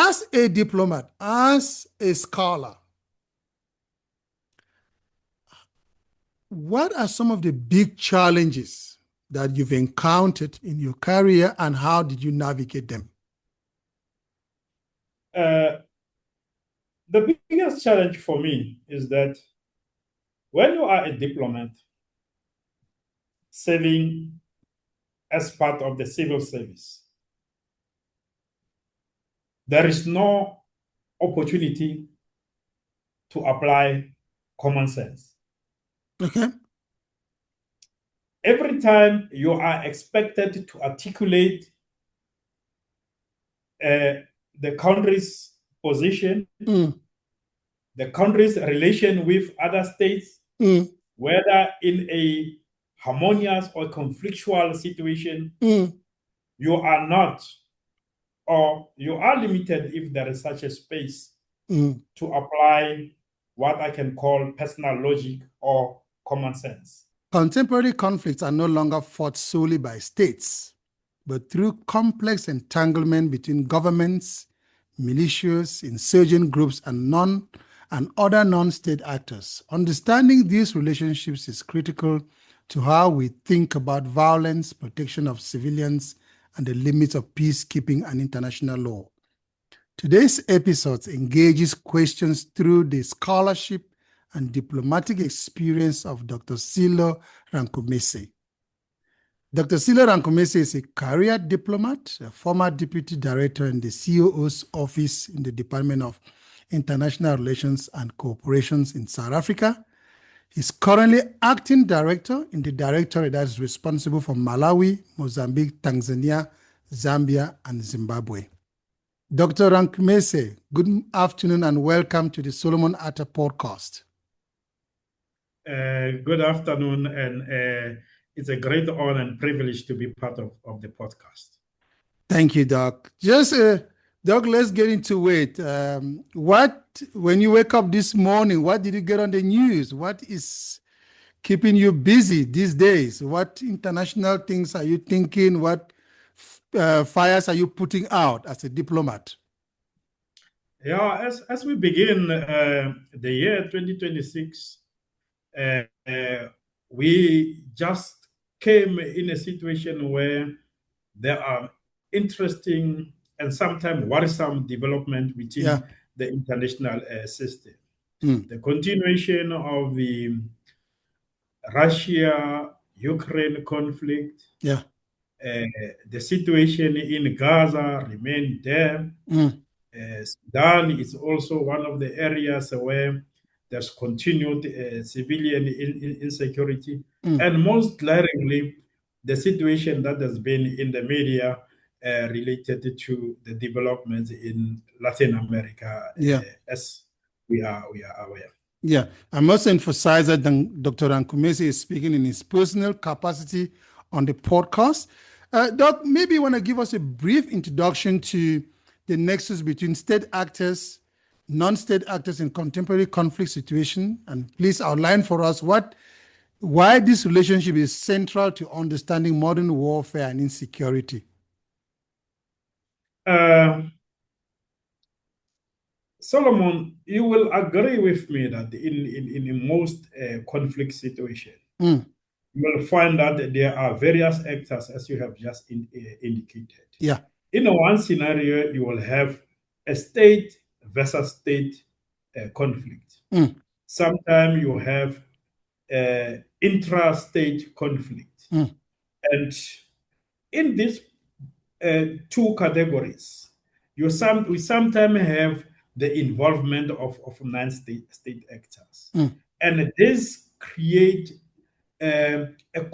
as a diplomat, as a scholar, what are some of the big challenges that you've encountered in your career, and how did you navigate them? The biggest challenge for me is that when you are a diplomat serving as part of the civil service, there is no opportunity to apply common sense. Okay. Every time you are expected to articulate the country's position, the country's relation with other states, whether in a harmonious or conflictual situation, you are not, or you are limited if there is such a space to apply what I can call personal logic or common sense. Contemporary conflicts are no longer fought solely by states, but through complex entanglement between governments, militias, insurgent groups, and other non-state actors. Understanding these relationships is critical to how we think about violence, protection of civilians, and the limits of peacekeeping and international law. Today's episode engages questions through the scholarship and diplomatic experience of Dr. Sello Rankhumise. Dr. Sello Rankhumise is a career diplomat, a former deputy director in the COO's office in the Department of International Relations and Cooperations in South Africa. He's currently acting director in the directorate that is responsible for Malawi, Mozambique, Tanzania, Zambia, and Zimbabwe. Dr. Rankhumise, good afternoon and welcome to the Solomon Atah podcast. Good afternoon, and it's a great honor and privilege to be part of the podcast. Thank you, Doc. Doc, let's get into it. When you wake up this morning, what did you get on the news? What is keeping you busy these days? What international things are you thinking? What fires are you putting out as a diplomat? Yeah, as we begin the year 2026, we just came in a situation where there are interesting and sometimes worrisome development within the international system. The continuation of the Russia-Ukraine conflict, the situation in Gaza remains there. Sudan is also one of the areas where there's continued civilian insecurity. And most glaringly, the situation that has been in the media related to the developments in Latin America, as we are aware. Yeah, I must emphasize that Dr. Rankhumise is speaking in his personal capacity on the podcast. Doc, maybe you want to give us a brief introduction to the nexus between state actors, non-state actors in contemporary conflict situation, and please outline for us why this relationship is central to understanding modern warfare and insecurity. Solomon, you will agree with me that in most conflict situations, you will find that there are various actors, as you have just indicated. Yeah. In one scenario, you will have a state versus state conflict. Sometimes you have intra-state conflict. And in these two categories, we sometimes have the involvement of non-state actors. And this creates a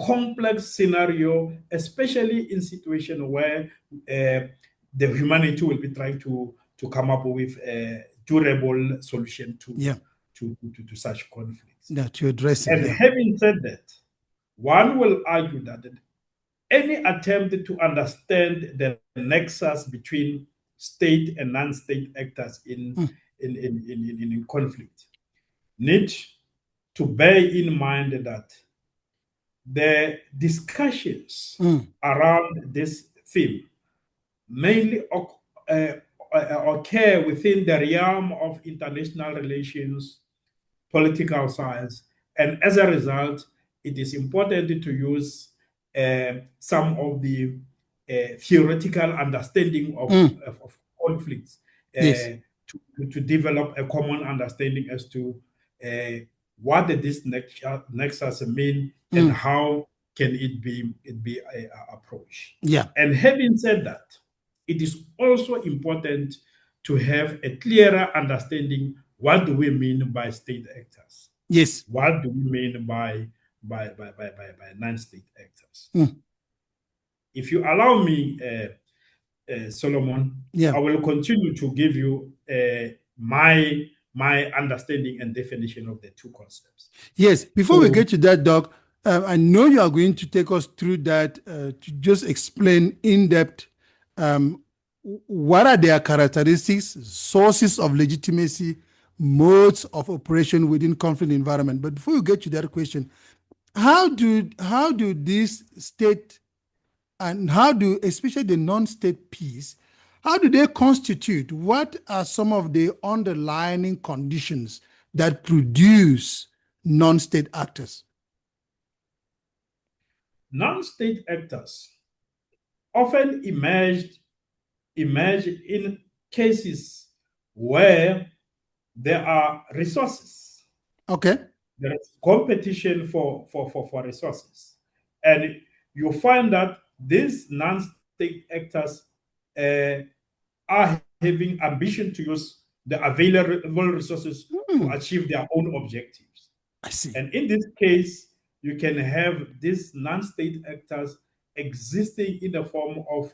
complex scenario, especially in situations where the humanity will be trying to come up with a durable solution to such conflicts. Yeah, to address it. And having said that, one will argue that any attempt to understand the nexus between state and non-state actors in conflict need to bear in mind that the discussions around this theme mainly occur within the realm of international relations, political science, and as a result, it is important to use some of the theoretical understanding of conflicts Yes. to develop a common understanding as to what did this nexus mean and how can it be approached. Yeah. And having said that, it is also important to have a clearer understanding what do we mean by state actors. Yes. What do we mean by non-state actors? If you allow me, Solomon, yeah, I will continue to give you my understanding and definition of the two concepts. Yes. Before we get to that, Doc, I know you are going to take us through that to just explain in depth what are their characteristics, sources of legitimacy, modes of operation within conflict environment. But before we get to that question, how do these state and how do, especially the non-state piece, how do they constitute? What are some of the underlying conditions that produce non-state actors? Non-state actors often emerge in cases where there are resources. Okay. There is competition for resources. And you find that these non-state actors are having ambition to use the available resources to achieve their own objectives. I see. And in this case, you can have these non-state actors existing in the form of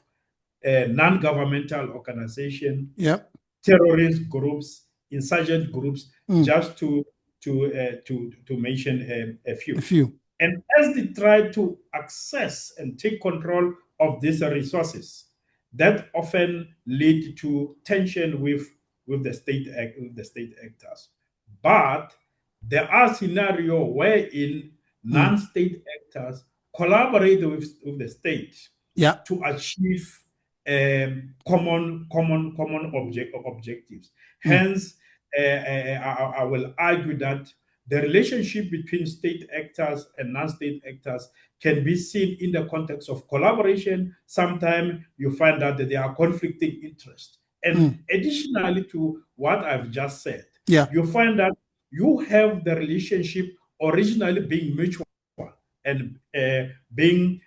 non-governmental organization, terrorist groups, insurgent groups, just to mention a few. And as they try to access and take control of these resources, that often lead to tension with the state actors. But there are scenarios wherein non-state actors collaborate with the state to achieve common objectives. Hence, I will argue that the relationship between state actors and non-state actors can be seen in the context of collaboration. Sometimes you find out that there are conflicting interests. And additionally to what I've just said, you find that you have the relationship originally being mutual and being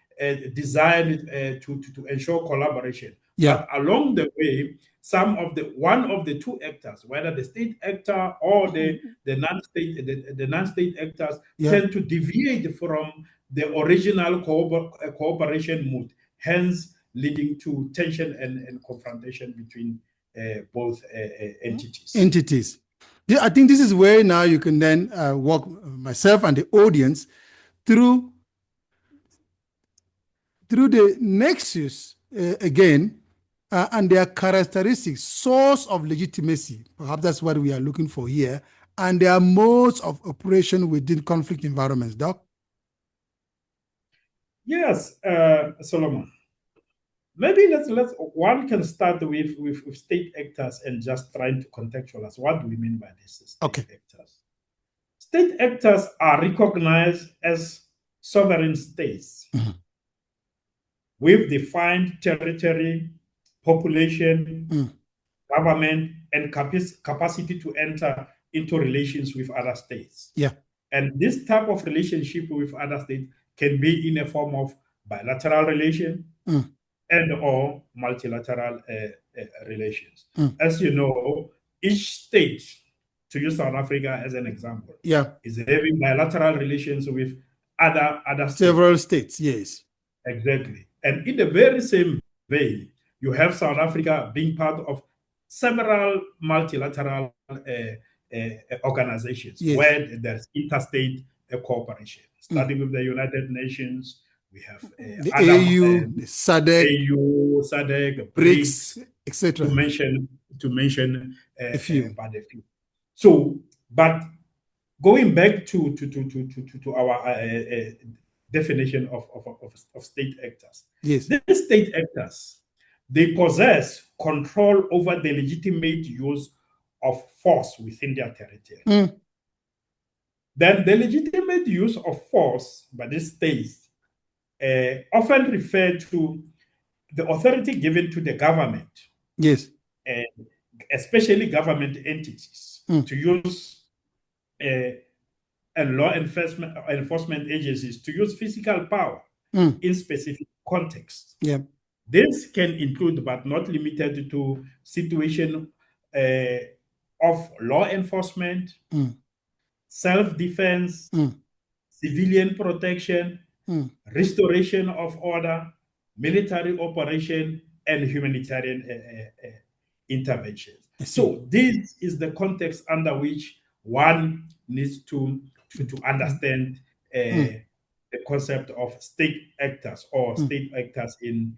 designed to ensure collaboration. But along the way, one of the two actors, whether the state actor or the non-state actors, tend to deviate from the original cooperation mood, hence leading to tension and confrontation between both entities. Yeah, I think this is where now you can then walk myself and the audience through the nexus again and their characteristics, source of legitimacy. Perhaps that's what we are looking for here, and their modes of operation within conflict environments. Doc? Yes, Solomon. Maybe let's one can start with state actors and just trying to contextualize what do we mean by this state actors. State actors are recognized as sovereign states with defined territory, population, government, and capacity to enter into relations with other states. And this type of relationship with other states can be in a form of bilateral relation and or multilateral relations. As you know, each state, to use South Africa as an example, is having bilateral relations with other states. Several states, yes. Exactly. And in the very same vein, you have South Africa being part of several multilateral organizations where there's interstate cooperation, starting with the United Nations. We have the AU, the SADC, BRICS, etc. To mention a few. So, but going back to our definition of state actors. Yes. These state actors, they possess control over the legitimate use of force within their territory. Then the legitimate use of force by the states often refer to the authority given to the government, yes, especially government entities, to use and law enforcement agencies to use physical power in specific contexts. Yeah. This can include, but not limited to, situation of law enforcement, self-defense, civilian protection, restoration of order, military operation, and humanitarian interventions. So this is the context under which one needs to understand the concept of state actors or state actors in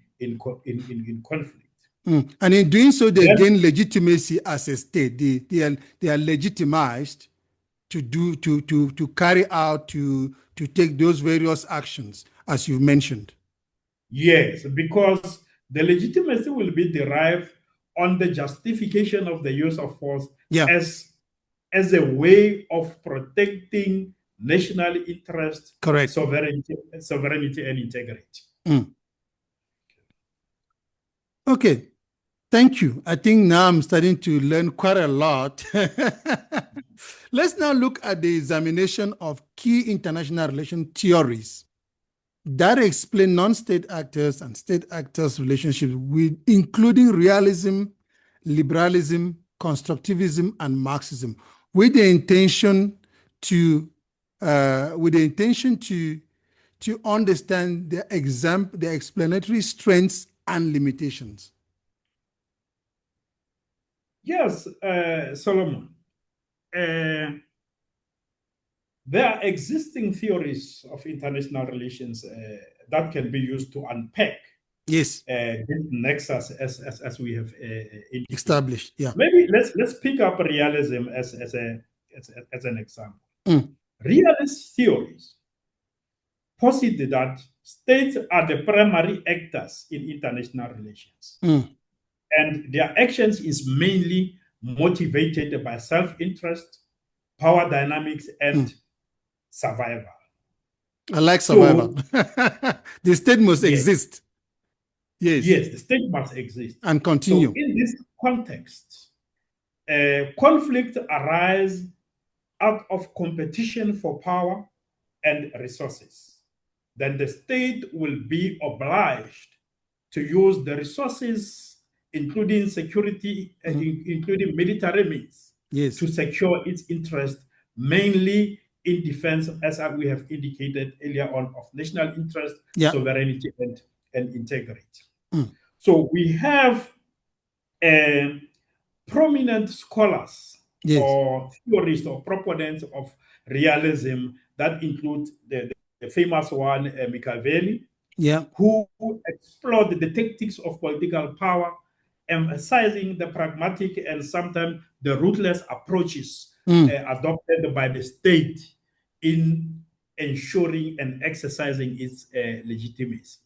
conflict. And in doing so, they gain legitimacy as a state. They are legitimized to carry out, to take those various actions, as you mentioned. Yes, because the legitimacy will be derived on the justification of the use of force as a way of protecting national interest, correct, sovereignty and integrity. Okay, thank you. I think now I'm starting to learn quite a lot. Let's now look at the examination of key international relation theories that explain non-state actors and state actors' relationships, with including realism, liberalism, constructivism, and Marxism, with the intention to understand the explanatory strengths and limitations. Yes, Solomon. There are existing theories of international relations that can be used to unpack this nexus as we have established. Yeah. Maybe let's pick up realism as an example. Realist theories posit that states are the primary actors in international relations, and their actions is mainly motivated by self-interest, power dynamics, and survival. I like survival. So, the state must exist. Yes, the state must exist and continue. So in this context, conflict arises out of competition for power and resources. Then the state will be obliged to use the resources, including security, including military means, to secure its interest, mainly in defense, as we have indicated earlier on, of national interest, sovereignty, and integrity. So we have prominent scholars or theorists or proponents of realism that include the famous one, Machiavelli, who explored the tactics of political power, emphasizing the pragmatic and sometimes the ruthless approaches adopted by the state in ensuring and exercising its legitimacy.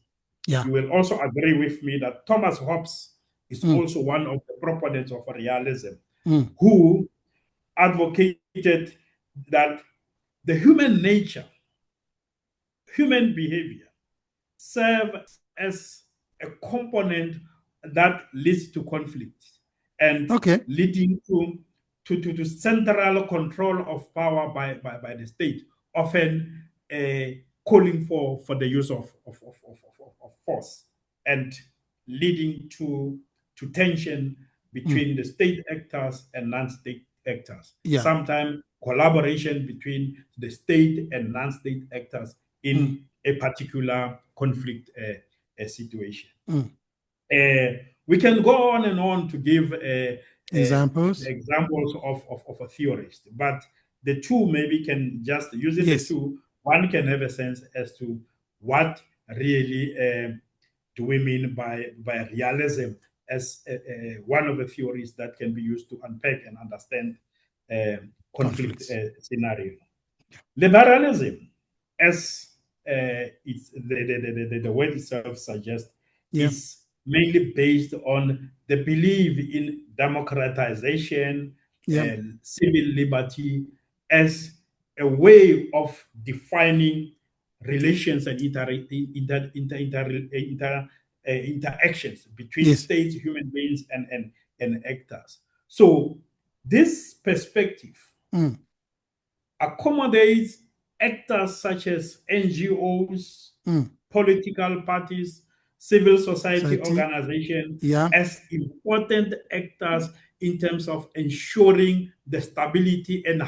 You will also agree with me that Thomas Hobbes is also one of the proponents of realism, who advocated that the human nature, human behavior, serve as a component that leads to conflict and leading to central control of power by the state, often calling for the use of force and leading to tension between the state actors and non-state actors. Sometimes collaboration between the state and non-state actors in a particular conflict situation. We can go on and on to give examples of a theorist, but the two maybe can just using the two, one can have a sense as to what really do we mean by realism as one of the theories that can be used to unpack and understand conflict scenario. Liberalism, as it's the word itself suggests, is mainly based on the belief in democratization and civil liberty as a way of defining relations and interactions between states, human beings, and actors. So this perspective accommodates actors such as NGOs, political parties, civil society organizations as important actors in terms of ensuring the stability and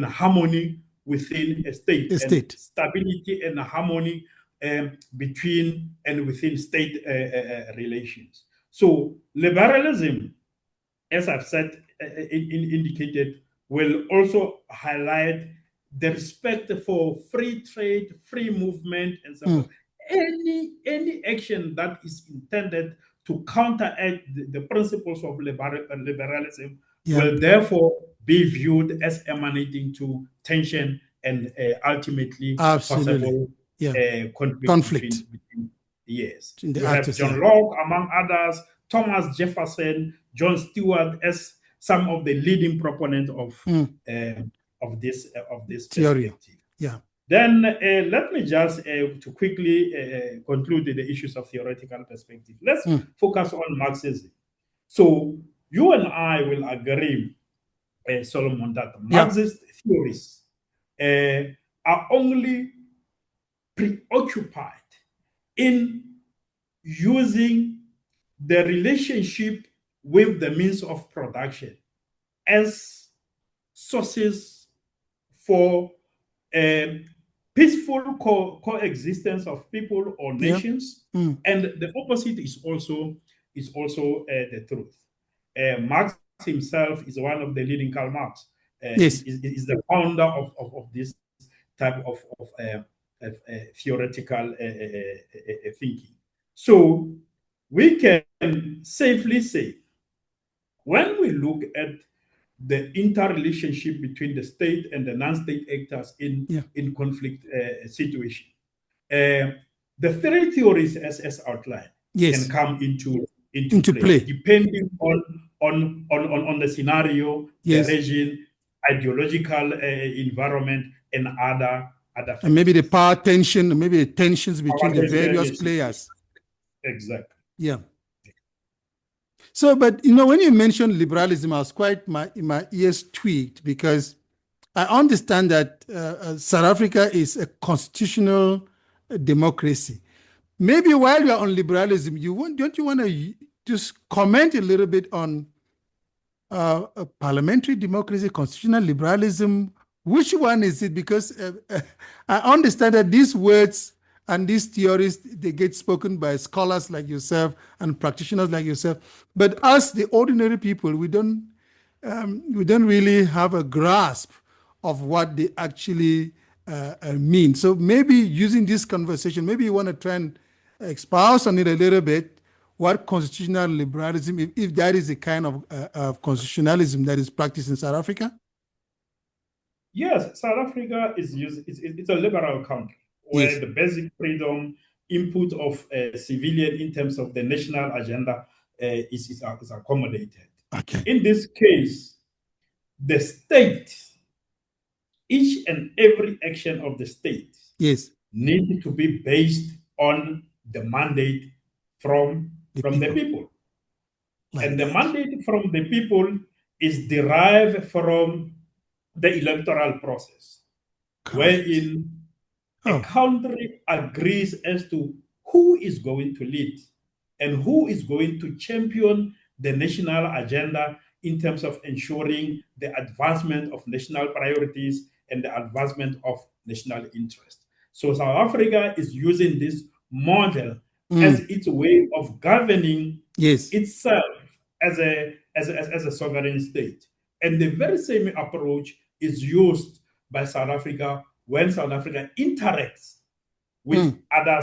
harmony within a state, and stability and harmony between and within state relations. So liberalism, as I've said, indicated, will also highlight the respect for free trade, free movement, and so forth. Any action that is intended to counteract the principles of liberalism will therefore be viewed as emanating to tension and ultimately possible conflict. Yes. We have John Locke, among others, Thomas Jefferson, John Stewart as some of the leading proponents of this theory. perspective. Then let me just to quickly conclude the issues of theoretical perspective. Let's focus on Marxism. So you and I will agree, Solomon, that Marxist theories are only preoccupied in using the relationship with the means of production as sources for peaceful coexistence of people or nations, and the opposite is also the truth. Marx himself is one of the leading Karl Marx. Is the founder of this type of theoretical thinking. So we can safely say, when we look at the interrelationship between the state and the non-state actors in conflict situation, the three theories as outlined can come into play, depending on the scenario, the region, ideological environment, and other factors. And maybe the power tension, maybe the tensions between the various players. Exactly. Yeah. So, but when you mentioned liberalism, I was quite my ears tweaked, because I understand that South Africa is a constitutional democracy. Maybe while you're on liberalism, don't you want to just comment a little bit on parliamentary democracy, constitutional liberalism? Which one is it? Because I understand that these words and these theories, they get spoken by scholars like yourself and practitioners like yourself. But us, the ordinary people, we don't really have a grasp of what they actually mean. So maybe using this conversation, maybe you want to try and expound on it a little bit, what constitutional liberalism, if that is a kind of constitutionalism that is practiced in South Africa? Yes, South Africa it's a liberal country where the basic freedom input of civilian in terms of the national agenda is accommodated. Okay. In this case, the state, each and every action of the state needs to be based on the mandate from the people. And the mandate from the people is derived from the electoral process, wherein a country agrees as to who is going to lead and who is going to champion the national agenda in terms of ensuring the advancement of national priorities and the advancement of national interest. So South Africa is using this model as its way of governing itself as a sovereign state. And the very same approach is used by South Africa when South Africa interacts with other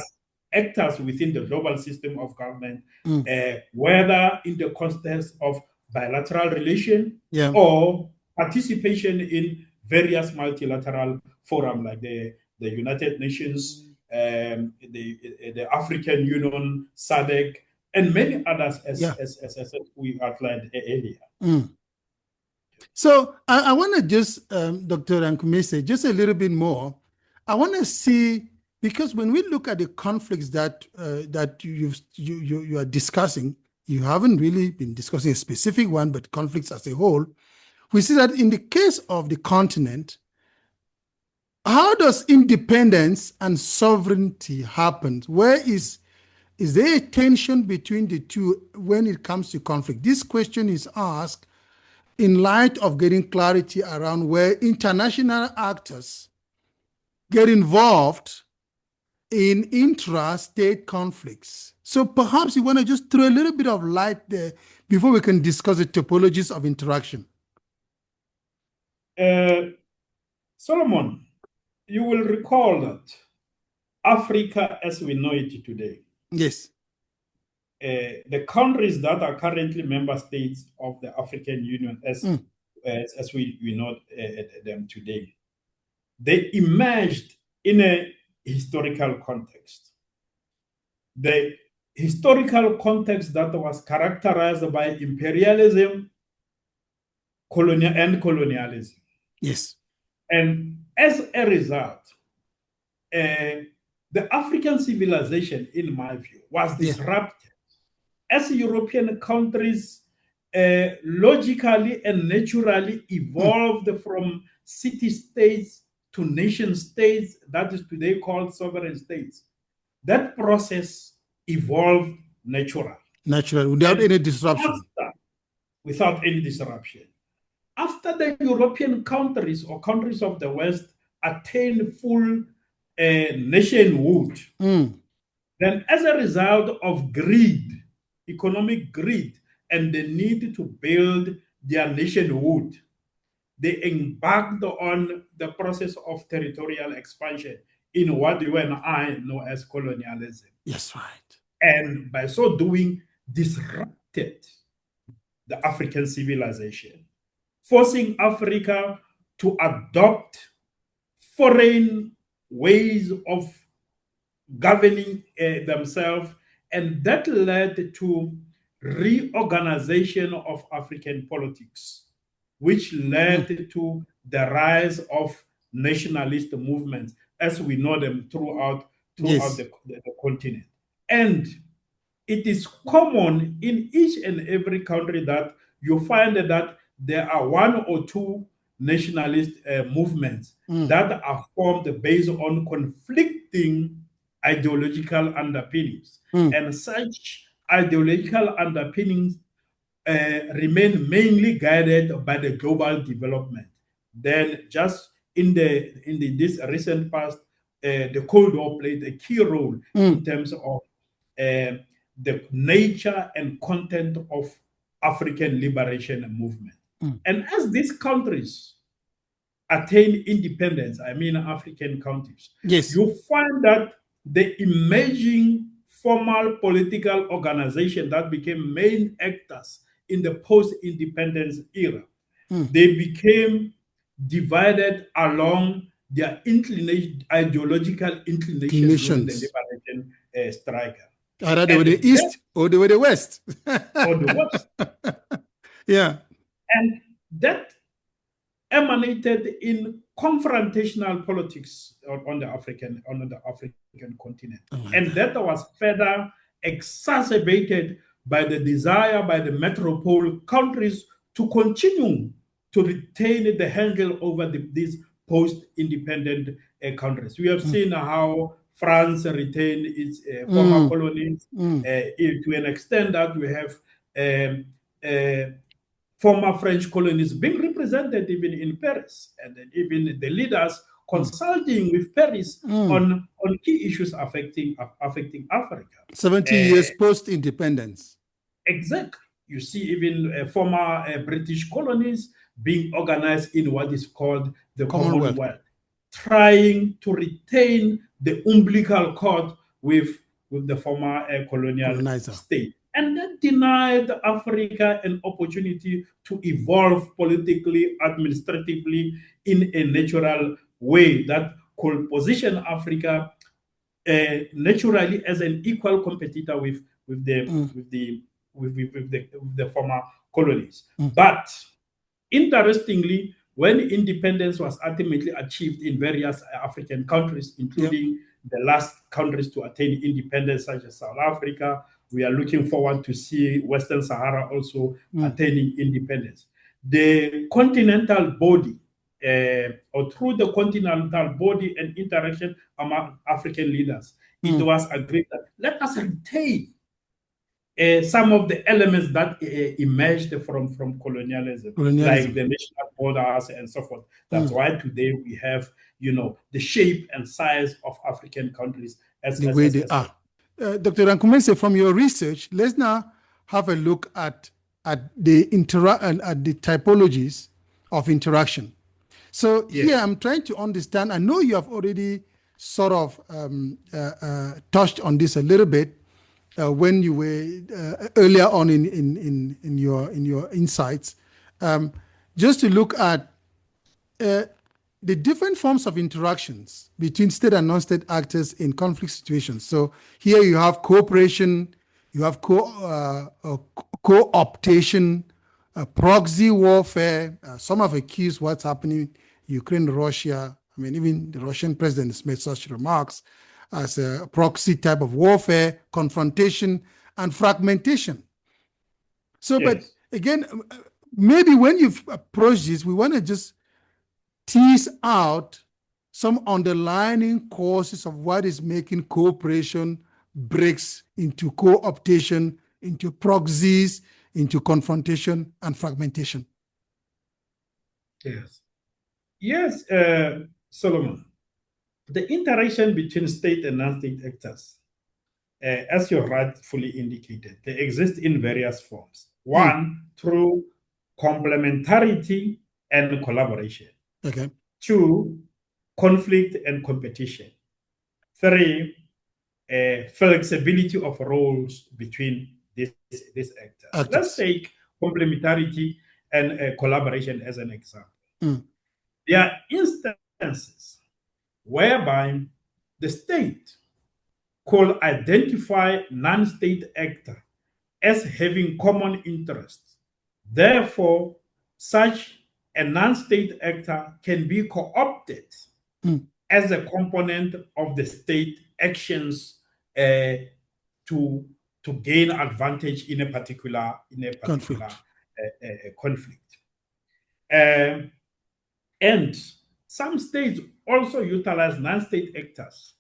actors within the global system of government, whether in the context of bilateral relation or participation in various multilateral forums like the United Nations, the African Union, SADC, and many others as we outlined earlier. So I want to just, Dr. Rankhumise, just a little bit more. I want to see, because when we look at the conflicts that you are discussing, you haven't really been discussing a specific one, but conflicts as a whole. We see that in the case of the continent, how does independence and sovereignty happen? Is there a tension between the two when it comes to conflict? This question is asked in light of getting clarity around where international actors get involved in intra-state conflicts. So perhaps you want to just throw a little bit of light there before we can discuss the topologies of interaction. Solomon, you will recall that Africa as we know it today, yes, the countries that are currently member states of the African Union as we know them today, they emerged in a historical context. The historical context that was characterized by imperialism, colonialism. Yes. And as a result, the African civilization, in my view, was disrupted as European countries logically and naturally evolved from city-states to nation-states, that is today called sovereign states. That process evolved naturally. Naturally, without any disruption. Without any disruption. After the European countries or countries of the West attained full nationhood, then as a result of greed, economic greed, and the need to build their nationhood, they embarked on the process of territorial expansion in what you and I know as colonialism. Yes, right. And by so doing, disrupted the African civilization, forcing Africa to adopt foreign ways of governing themselves, and that led to reorganization of African politics, which led to the rise of nationalist movements as we know them throughout the continent. And it is common in each and every country that you find that there are one or two nationalist movements that are formed based on conflicting ideological underpinnings. And such ideological underpinnings remain mainly guided by the global development. Then just in this recent past, the Cold War played a key role in terms of the nature and content of African liberation movement. And as these countries attain independence, I mean African countries, you find that the emerging formal political organization that became main actors in the post-independence era, they became divided along their ideological inclinations with the liberation striker. Either they were the East or they were the West. Or the West. Yeah. And that emanated in confrontational politics on the African continent. And that was further exacerbated by the desire by the metropole countries to continue to retain the handle over these post-independent countries. We have seen how France retained its former colonies to an extent that we have former French colonies being represented even in Paris, and then even the leaders consulting with Paris on key issues affecting Africa. 70 years post-independence. Exactly. You see even former British colonies being organized in what is called the Commonwealth, trying to retain the umbilical cord with the former colonizer state. And that denied Africa an opportunity to evolve politically, administratively, in a natural way that could position Africa naturally as an equal competitor with with the former colonies. But interestingly, when independence was ultimately achieved in various African countries, including the last countries to attain independence, such as South Africa, we are looking forward to see Western Sahara also attaining independence. The continental body, or through the continental body and interaction among African leaders, it was agreed that let us retain some of the elements that emerged from colonialism, like the national borders and so forth. That's why today we have, the shape and size of African countries as the way they are. Dr. Rankhumise, from your research, let's now have a look at the typologies of interaction. So here I'm trying to understand. I know you have already sort of touched on this a little bit when you were earlier on in your insights. Just to look at the different forms of interactions between state and non-state actors in conflict situations. So here you have cooperation, you have co-optation, proxy warfare. Some have accused what's happening in Ukraine, Russia. I mean, even the Russian president has made such remarks as a proxy type of warfare, confrontation, and fragmentation. So, but again, maybe when you've approached this, we want to just tease out some underlying causes of what is making cooperation breaks into co-optation, into proxies, into confrontation and fragmentation. Yes, Solomon. The interaction between state and non-state actors, as you rightfully indicated, they exist in various forms. One, through complementarity and collaboration. Okay. Two, conflict and competition. Three, flexibility of roles between these actors. Let's take complementarity and collaboration as an example. There are instances whereby the state could identify non-state actor as having common interests. Therefore, such a non-state actor can be co-opted as a component of the state actions to gain advantage in a particular conflict. And some states also utilize non-state actors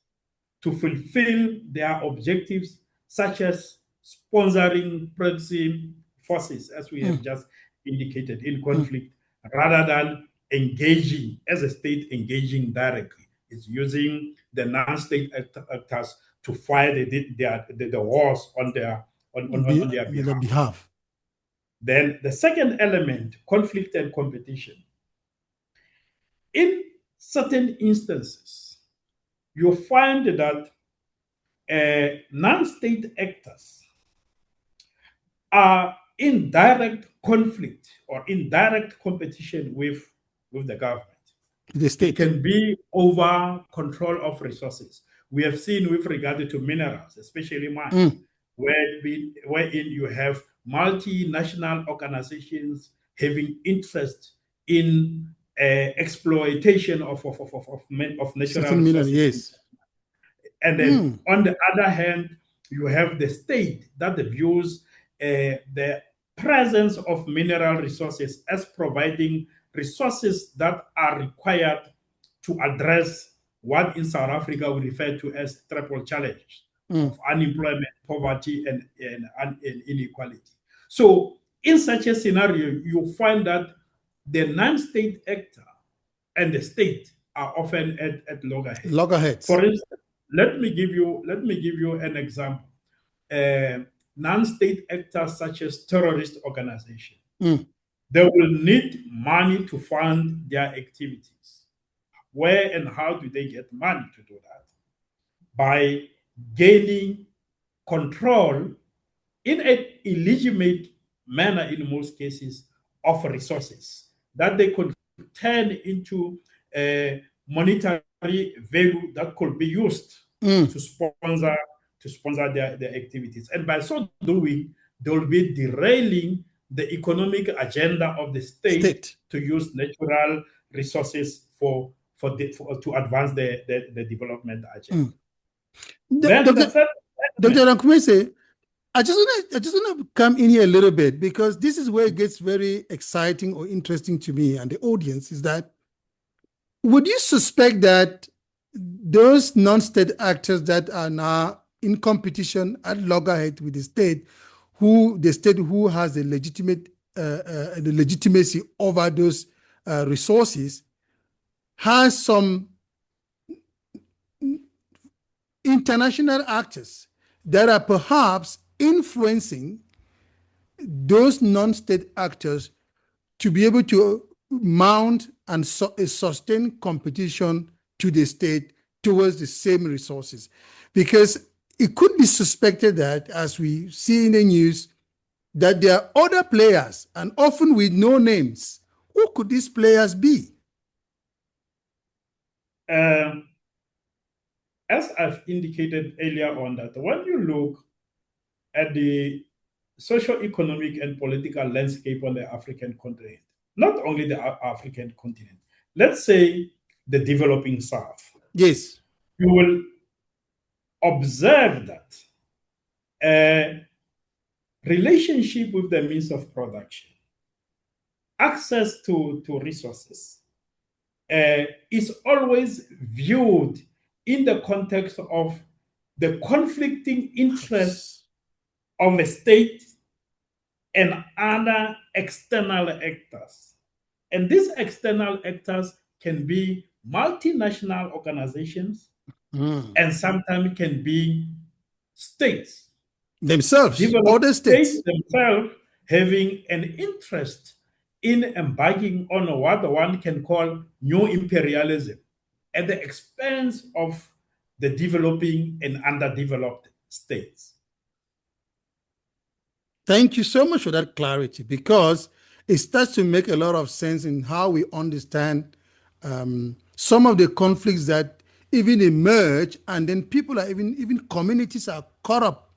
to fulfill their objectives, such as sponsoring proxy forces, as we have just indicated, in conflict, rather than engaging as a state engaging directly. It's using the non-state actors to fight the wars on their behalf. Then the second element, conflict and competition. In certain instances, you find that non-state actors are in direct conflict or in direct competition with the government. The state. It can be over control of resources. We have seen with regard to minerals, especially mines, wherein you have multinational organizations having interest in exploitation of natural resources. Yes. And then on the other hand, you have the state that views the presence of mineral resources as providing resources that are required to address what in South Africa we refer to as triple challenge of unemployment, poverty, and inequality. So in such a scenario, you find that the non-state actor and the state are often at loggerheads. For instance, let me give you an example. Non-state actors such as terrorist organizations, they will need money to fund their activities. Where and how do they get money to do that? By gaining control in an illegitimate manner, in most cases, of resources that they could turn into monetary value that could be used to to sponsor their activities. And by so doing, they will be derailing the economic agenda of the state to use natural resources to advance the development agenda. Then the third Dr. Rankhumise, I just want to come in here a little bit, because this is where it gets very exciting or interesting to me and the audience, is that would you suspect that those non-state actors that are now in competition at loggerhead with the state who has the legitimacy over those resources, has some international actors that are perhaps influencing those non-state actors to be able to mount and sustain competition to the state towards the same resources? Because it could be suspected that, as we see in the news, that there are other players, and often with no names. Who could these players be? As I've indicated earlier on, that when you look at the socio-economic and political landscape on the African continent, not only the African continent, let's say the developing South. Yes. You will observe that relationship with the means of production, access to resources, is always viewed in the context of the conflicting interests of the state and other external actors. And these external actors can be multinational organizations, and sometimes can be states themselves, other states themselves having an interest in embarking on what one can call new imperialism at the expense of the developing and underdeveloped states. Thank you so much for that clarity, because it starts to make a lot of sense in how we understand some of the conflicts that even emerge, and then people are even communities are caught up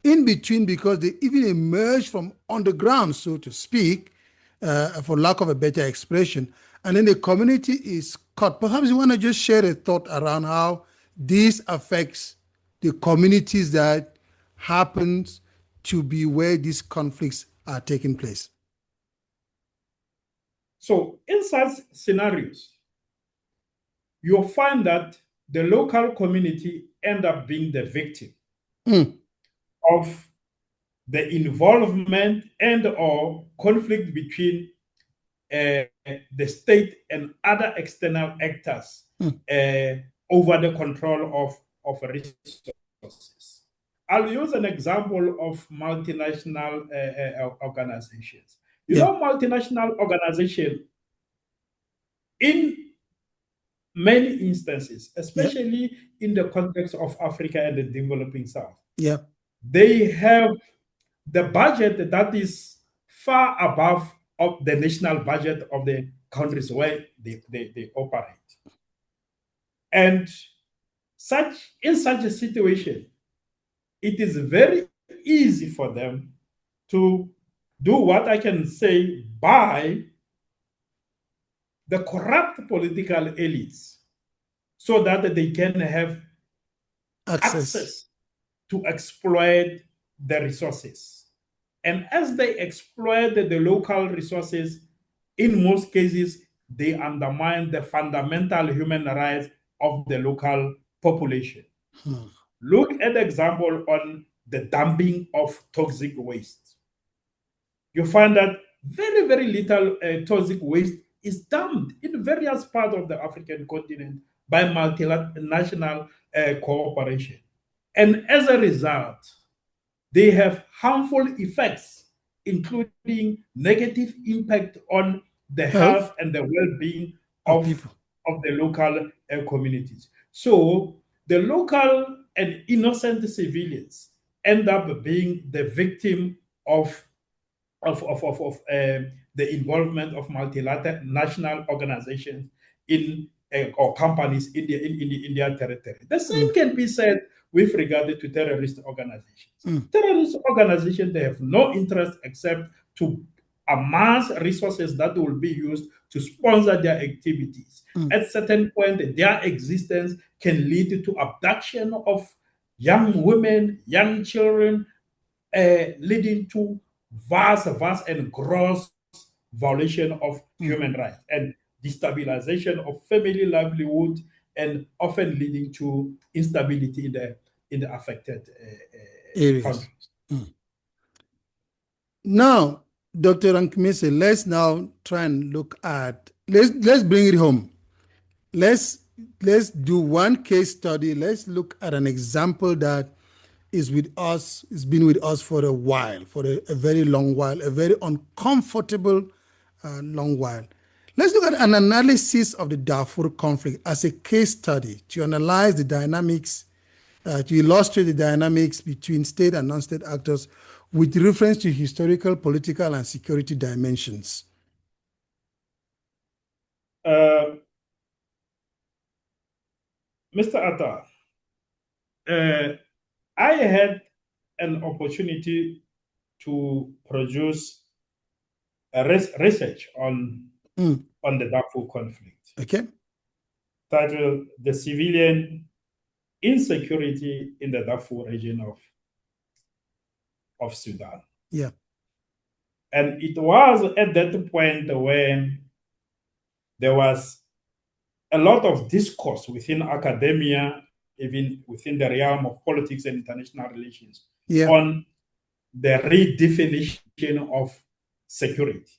in between, because they even emerge from underground, so to speak, for lack of a better expression, and then the community is caught. Perhaps you want to just share a thought around how this affects the communities that happens to be where these conflicts are taking place. So in such scenarios, you'll find that the local community end up being the victim of the involvement and or conflict between the state and other external actors over the control of resources. I'll use an example of multinational organizations. You know, multinational organizations, in many instances, especially in the context of Africa and the developing South, they have the budget that is far above of the national budget of the countries where they operate. And in such a situation, it is very easy for them to do what I can say, buy the corrupt political elites so that they can have access to exploit the resources. And as they exploit the local resources, in most cases, they undermine the fundamental human rights of the local population. Look at the example on the dumping of toxic waste. You find that very, very little toxic waste is dumped in various parts of the African continent by multinational cooperation. And as a result, they have harmful effects, including negative impact on the health and the well-being of the local communities. So the local and innocent civilians end up being the victim of the involvement of multinational organizations in or companies in their territory. The same can be said with regard to terrorist organizations. Terrorist organizations, they have no interest except to amass resources that will be used to sponsor their activities. At a certain point, their existence can lead to abduction of young women, young children, leading to vast and gross violation of human rights and destabilization of family livelihood, and often leading to instability in the affected areas. countries. Now, Dr. Rankhumise, let's now try and look at, let's bring it home. Let's do one case study. Let's look at an example that is with us, it's been with us for a while, for a very long while, a very uncomfortable long while. Let's look at an analysis of the Darfur conflict as a case study to analyze the dynamics, to illustrate the dynamics between state and non-state actors with reference to historical, political, and security dimensions. Mr. Atah, I had an opportunity to produce a research on the Darfur conflict. Okay. Titled "The Civilian Insecurity in the Darfur region of Sudan." Yeah. And it was at that point when there was a lot of discourse within academia, even within the realm of politics and international relations, on the redefinition of security.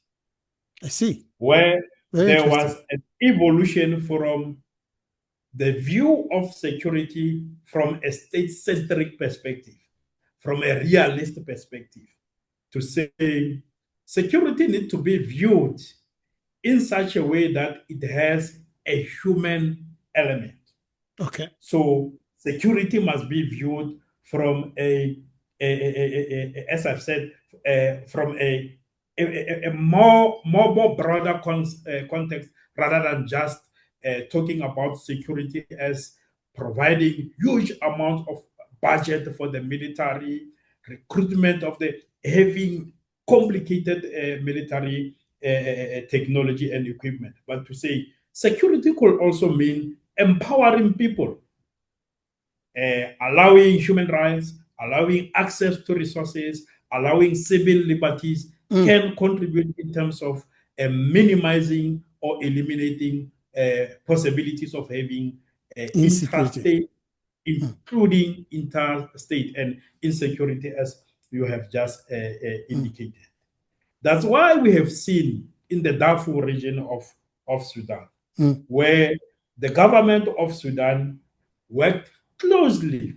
I see. Where there was an evolution from the view of security from a state-centric perspective, from a realist perspective, to say security needs to be viewed in such a way that it has a human element. Okay. So security must be viewed from as I've said, from a more broader context, rather than just talking about security as providing huge amount of budget for the military, recruitment of the having complicated military technology and equipment, but to say security could also mean empowering people, allowing human rights, allowing access to resources, allowing civil liberties can contribute in terms of minimizing or eliminating possibilities of having intrastate, including interstate and insecurity, as you have just indicated. That's why we have seen in the Darfur region of Sudan, where the government of Sudan worked closely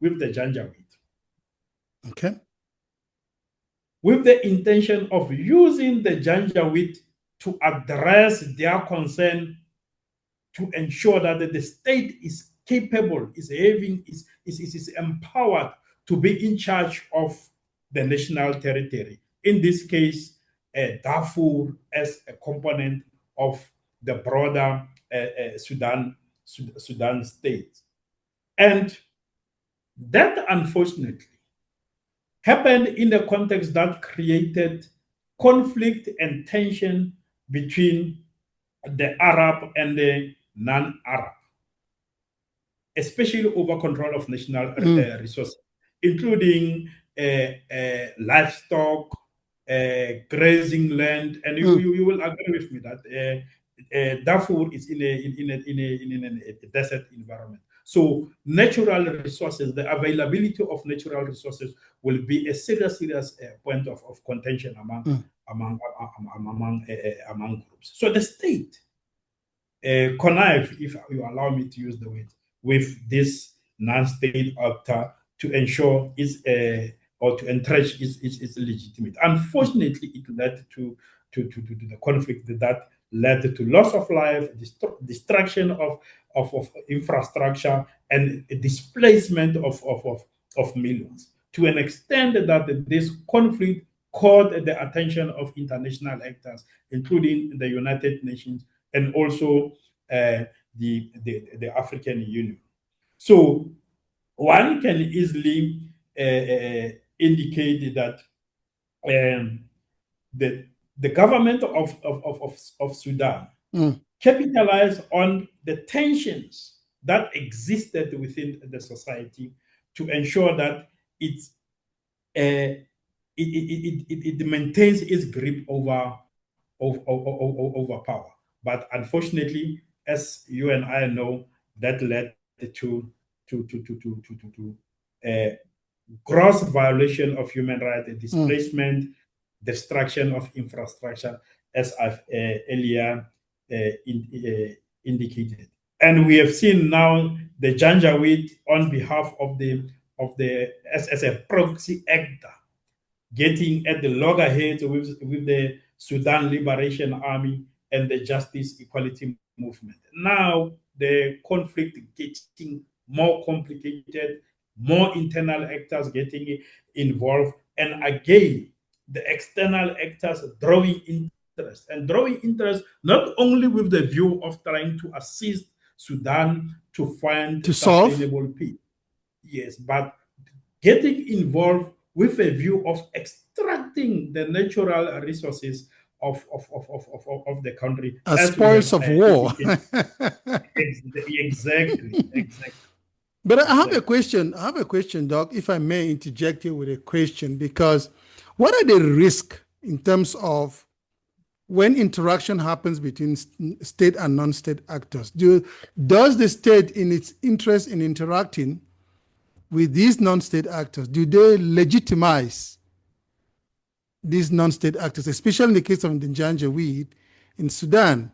with the Janjaweed. Okay. With the intention of using the Janjaweed to address their concern, to ensure that the state is capable, is empowered to be in charge of the national territory. In this case, Darfur as a component of the broader Sudan state. And that, unfortunately, happened in a context that created conflict and tension between the Arab and the non-Arab, especially over control of national resources, including livestock, grazing land, and you will agree with me that Darfur is in a desert environment. So natural resources, the availability of natural resources will be a serious point of contention among groups. So the state connive, if you allow me to use the word, with this non-state actor to ensure or to entrench its legitimate. Unfortunately, it led to the conflict that led to loss of life, destruction of infrastructure, and displacement of millions, to an extent that this conflict caught the attention of international actors, including the United Nations and also the African Union. So one can easily indicate that the government of Sudan capitalized on the tensions that existed within the society to ensure that it maintains its grip over power. But unfortunately, as you and I know, that led to gross violation of human rights, displacement, destruction of infrastructure, as I've earlier indicated. And we have seen now the Janjaweed on behalf of the as a proxy actor getting at the loggerheads with the Sudan Liberation Army and the Justice Equality Movement. Now the conflict getting more complicated, more internal actors getting involved, and again, the external actors drawing interest not only with the view of trying to assist Sudan to find sustainable peace, yes, but getting involved with a view of extracting the natural resources of the country as spoils of war. Exactly. But I have a question, Doc, if I may interject here with a question, because what are the risks in terms of when interaction happens between state and non-state actors? Does the state, in its interest in interacting with these non-state actors, do they legitimize these non-state actors, especially in the case of the Janjaweed in Sudan?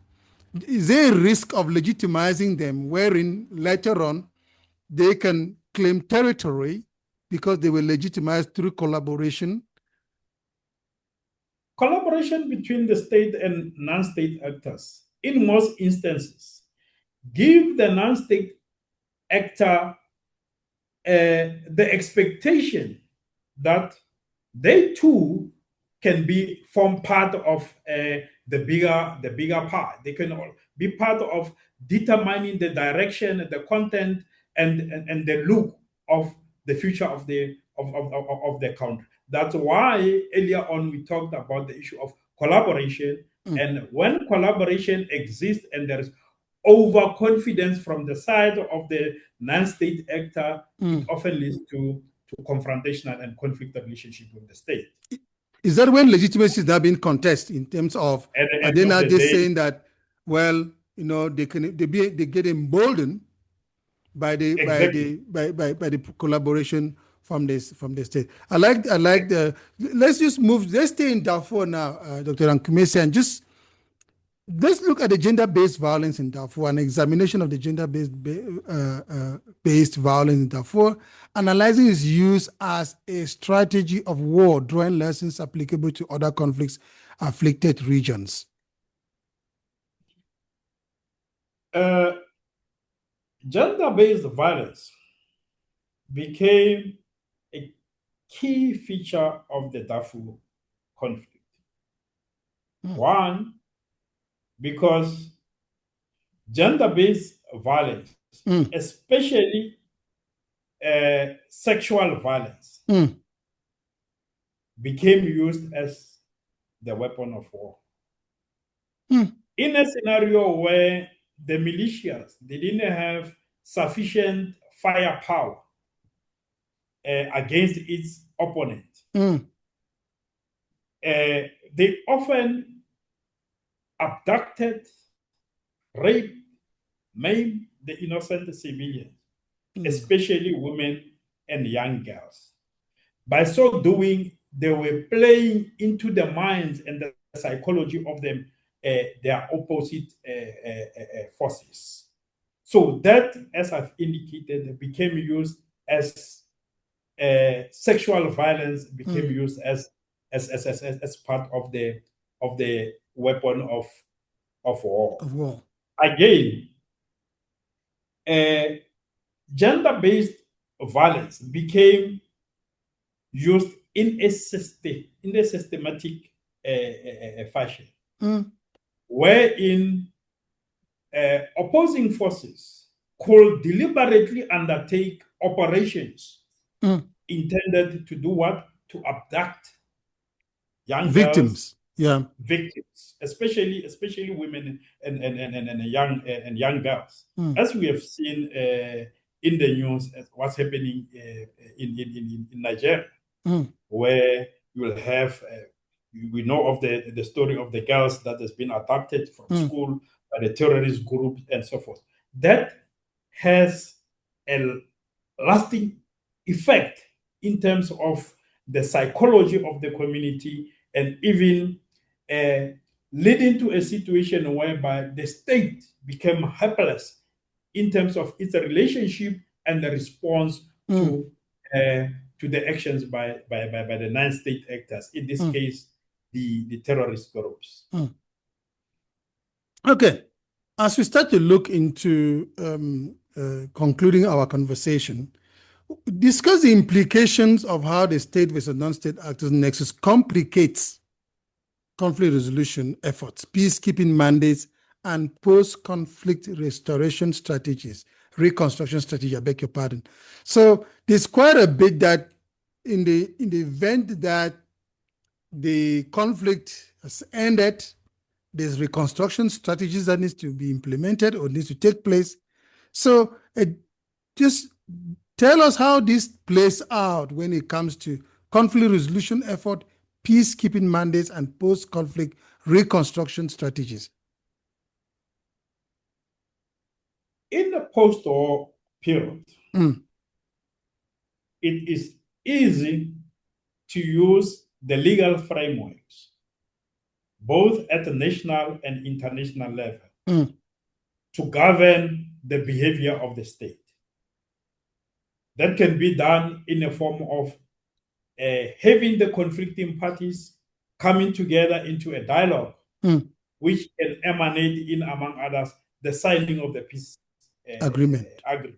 Is there a risk of legitimizing them wherein later on they can claim territory because they were legitimized through collaboration? Collaboration between the state and non-state actors, in most instances, give the non-state actor the expectation that they too can form part of the bigger part. They can be part of determining the direction, the content, and the look of the future of the country. That's why earlier on we talked about the issue of collaboration. And when collaboration exists and there is overconfidence from the side of the non-state actor, it often leads to confrontational and conflict relationship with the state. Is that when legitimacy is now being contested in terms of, are they not just saying that, well, they get emboldened by the by the collaboration from the state? I like the. Let's just move. Let's stay in Darfur now, Dr. Rankhumise, and just let's look at the gender-based violence in Darfur, an examination of the gender-based based violence in Darfur, analyzing its use as a strategy of war, drawing lessons applicable to other conflicts-afflicted regions. Gender-based violence became a key feature of the Darfur conflict. One, because gender-based violence, especially sexual violence, became used as the weapon of war. In a scenario where the militias, they didn't have sufficient firepower against its opponent, they often abducted, raped, maimed the innocent civilians, especially women and young girls. By so doing, they were playing into the minds and the psychology of them, their opposite forces. So that, as I've indicated, became used as sexual violence became used as part of the weapon of war. Again, gender-based violence became used in a systematic fashion, wherein opposing forces could deliberately undertake operations intended to do what? To abduct young victims, victims, especially women and young girls, as we have seen in the news, what's happening in Nigeria, where you will have. We know of the story of the girls that has been abducted from school by the terrorist group and so forth. That has a lasting effect in terms of the psychology of the community, and even leading to a situation whereby the state became helpless in terms of its relationship and the response to the actions by the non-state actors, in this case, the terrorist groups. Okay. As we start to look into concluding our conversation, discuss the implications of how the state versus non-state actors nexus complicates conflict resolution efforts, peacekeeping mandates, and post-conflict restoration strategies, reconstruction strategy, I beg your pardon. So there's quite a bit that in the event that the conflict has ended, there's reconstruction strategies that needs to be implemented or needs to take place. So just tell us how this plays out when it comes to conflict resolution effort, peacekeeping mandates, and post-conflict reconstruction strategies. In the post-war period, it is easy to use the legal frameworks, both at the national and international level, to govern the behavior of the state. That can be done in a form of having the conflicting parties coming together into a dialogue, which can emanate in, among others, the signing of the peace agreement. You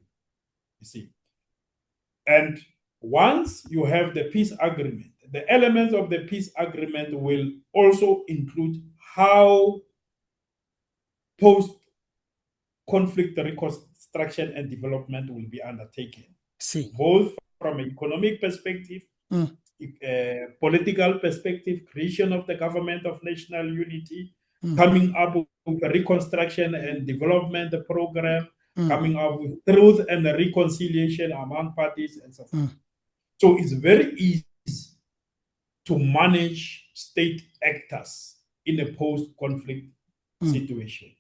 see. And once you have the peace agreement, the elements of the peace agreement will also include how post-conflict reconstruction and development will be undertaken, both from an economic perspective, political perspective, creation of the government of national unity, coming up with a reconstruction and development program, coming up with truth and reconciliation among parties, and so forth. So it's very easy to manage state actors in a post-conflict situation.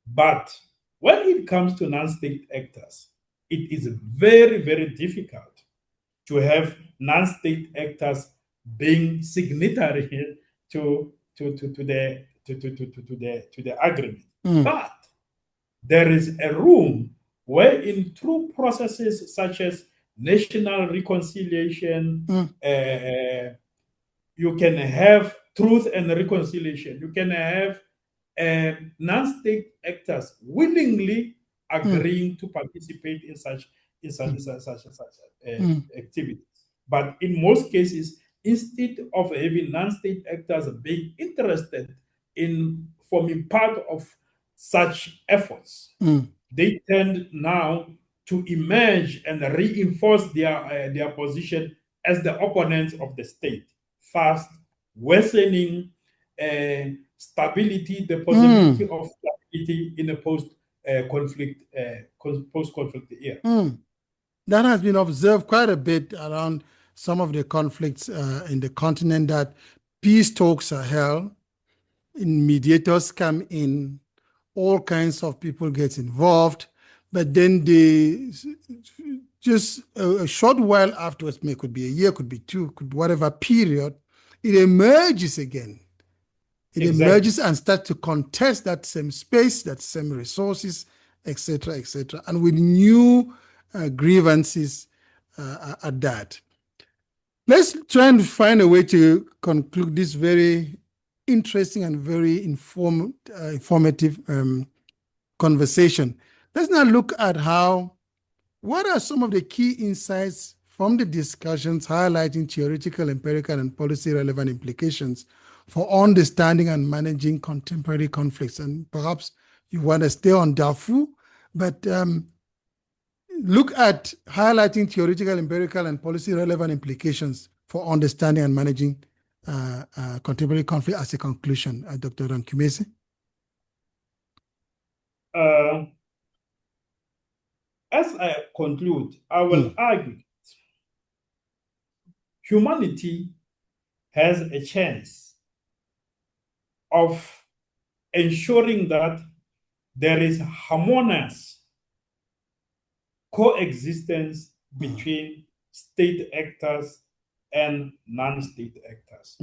But when it comes to non-state actors, it is very, very difficult to have non-state actors being signatory to the agreement. But there is a room wherein through processes such as national reconciliation, you can have truth and reconciliation. You can have non-state actors willingly agreeing to participate in such activities. But in most cases, instead of having non-state actors being interested in forming part of such efforts, they tend now to emerge and reinforce their position as the opponents of the state, fast worsening stability, the possibility of stability in a post-conflict era. That has been observed quite a bit around some of the conflicts in the continent, that peace talks are held, mediators come in, all kinds of people get involved, but then they just a short while afterwards, it could be a year, could be two, could be whatever period, it emerges again. It emerges and starts to contest that same space, that same resources, etc., and with new grievances at that. Let's try and find a way to conclude this very interesting and very informative conversation. Let's now look at what are some of the key insights from the discussions highlighting theoretical, empirical, and policy relevant implications for understanding and managing contemporary conflicts. And perhaps you want to stay on Darfur, but look at highlighting theoretical, empirical, and policy relevant implications for understanding and managing contemporary conflict as a conclusion, Dr. Rankhumise. As I conclude, I will argue humanity has a chance of ensuring that there is harmonious coexistence between state actors and non-state actors.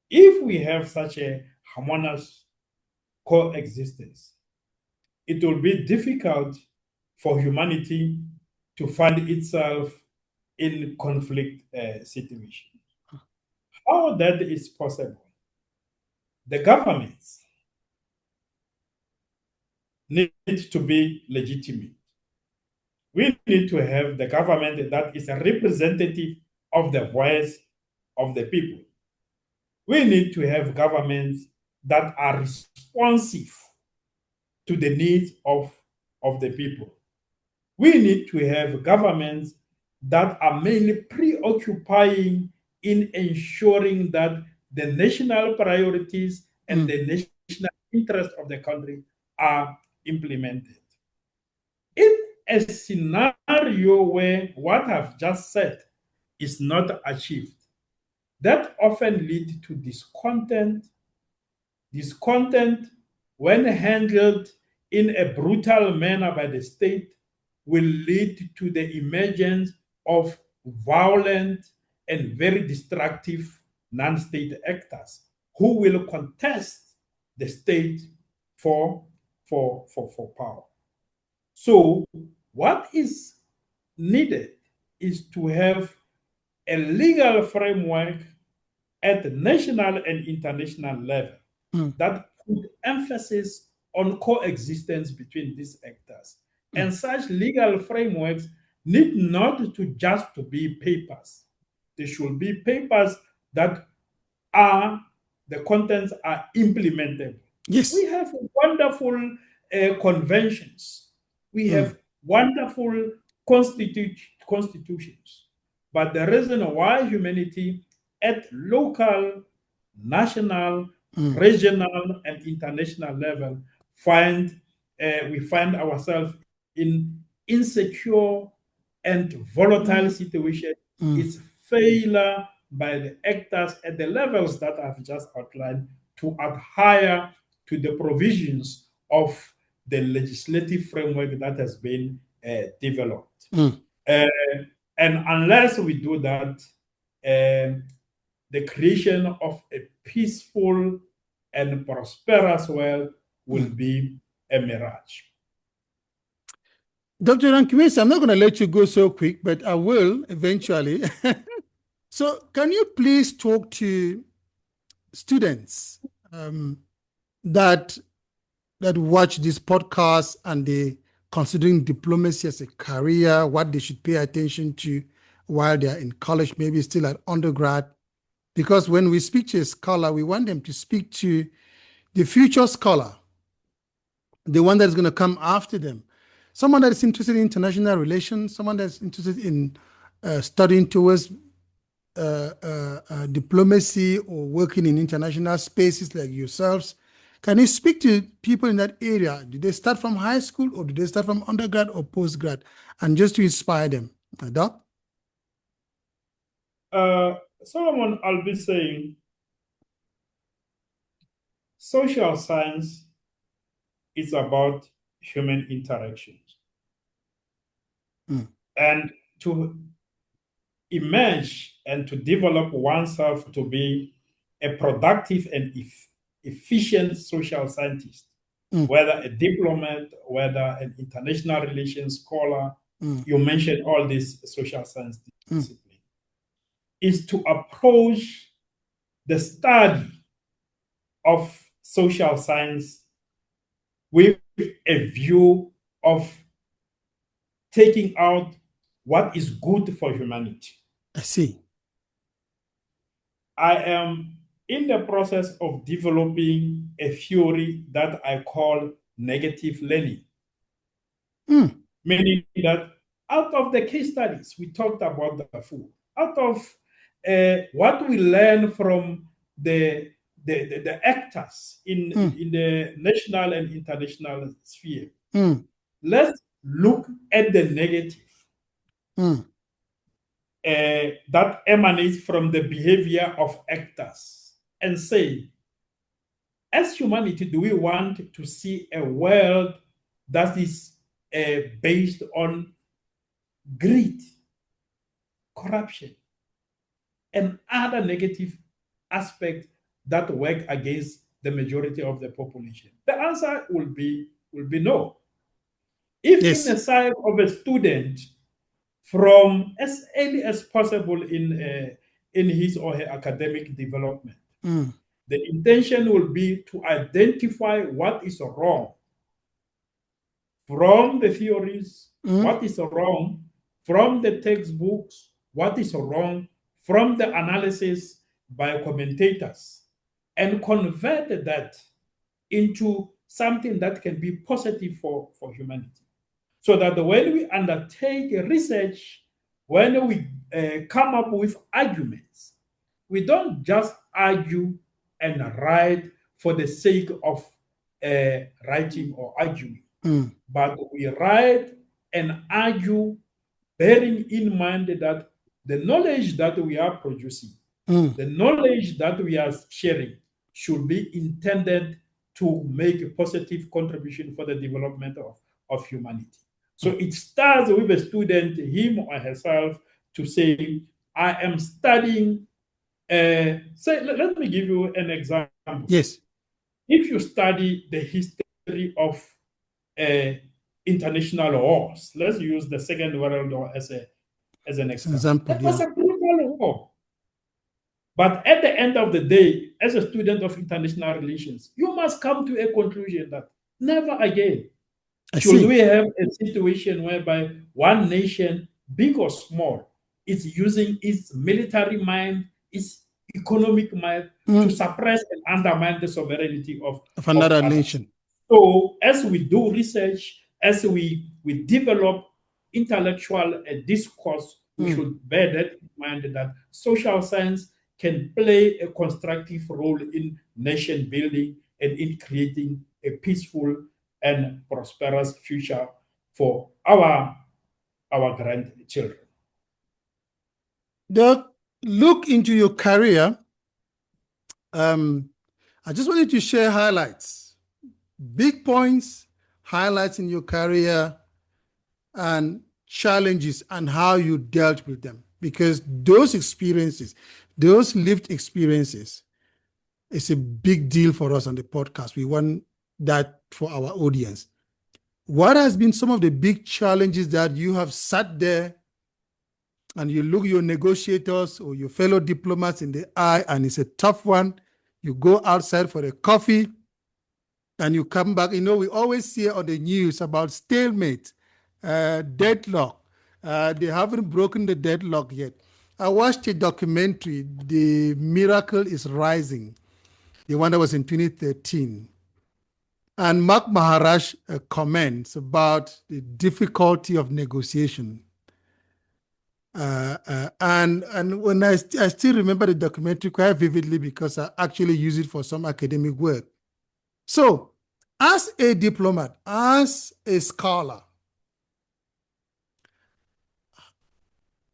If we have such a harmonious coexistence, it will be difficult for humanity to find itself in conflict situations. How that is possible? The governments need to be legitimate. We need to have the government that is a representative of the voice of the people. We need to have governments that are responsive to the needs of the people. We need to have governments that are mainly preoccupying in ensuring that the national priorities and the national interest of the country are implemented. In a scenario where what I've just said is not achieved, that often leads to discontent. Discontent, when handled in a brutal manner by the state, will lead to the emergence of violent and very destructive non-state actors who will contest the state for power. So what is needed is to have a legal framework at the national and international level that put emphasis on coexistence between these actors. And such legal frameworks need not to just to be papers. They should be papers that are, the contents are implementable. Yes. We have wonderful conventions. We have wonderful constitutions. But the reason why humanity at local, national, regional, and international level we find ourselves in insecure and volatile situation is failure by the actors at the levels that I've just outlined to adhere to the provisions of the legislative framework that has been developed. And unless we do that, the creation of a peaceful and prosperous world will be a mirage. Dr. Rankhumise, I'm not going to let you go so quick, but I will eventually. So can you please talk to students that watch this podcast and they considering diplomacy as a career, what they should pay attention to while they're in college, maybe still at undergrad? Because when we speak to a scholar, we want them to speak to the future scholar, the one that's going to come after them. Someone that is interested in international relations, someone that's interested in studying towards diplomacy or working in international spaces like yourselves. Can you speak to people in that area? Do they start from high school or do they start from undergrad or postgrad? And just to inspire them. Doc? Solomon, I'll be saying social science is about human interactions. And to emerge and to develop oneself to be a productive and efficient social scientist, whether a diplomat, whether an international relations scholar, you mentioned all these social science disciplines, is to approach the study of social science with a view of taking out what is good for humanity. I see. I am in the process of developing a theory that I call negative learning. Meaning that out of the case studies, we talked about Darfur. Out of what we learn from the actors in the national and international sphere, let's look at the negative that emanates from the behavior of actors and say, as humanity, do we want to see a world that is based on greed, corruption, and other negative aspects that work against the majority of the population? The answer will be no. If in the side of a student, from as early as possible in his or her academic development, the intention will be to identify what is wrong from the theories, what is wrong from the textbooks, what is wrong from the analysis by commentators, and convert that into something that can be positive for humanity. So that when we undertake research, when we come up with arguments, we don't just argue and write for the sake of writing or arguing, but we write and argue bearing in mind that the knowledge that we are producing, the knowledge that we are sharing should be intended to make a positive contribution for the development of humanity. So it starts with a student, him or herself, to say, I am studying. Let me give you an example. Yes. If you study the history of international wars, let's use the Second World War as an example. It was a brutal war. But at the end of the day, as a student of international relations, you must come to a conclusion that never again should we have a situation whereby one nation, big or small, is using its military might, its economic might to suppress and undermine the sovereignty of another nation. So as we do research, as we develop intellectual discourse, we should bear that in mind that social science can play a constructive role in nation building and in creating a peaceful and prosperous future for our grandchildren. Doc, look into your career. I just wanted to share highlights, big points, highlights in your career, and challenges and how you dealt with them. Because those experiences, those lived experiences, is a big deal for us on the podcast. We want that for our audience. What has been some of the big challenges that you have sat there and you look your negotiators or your fellow diplomats in the eye, and it's a tough one? You go outside for a coffee and you come back. You know, we always hear on the news about stalemate, deadlock. They haven't broken the deadlock yet. I watched a documentary, The Miracle is Rising, the one that was in 2013. And Mark Maharaj comments about the difficulty of negotiation. And when I still remember the documentary quite vividly because I actually use it for some academic work. So, as a diplomat, as a scholar,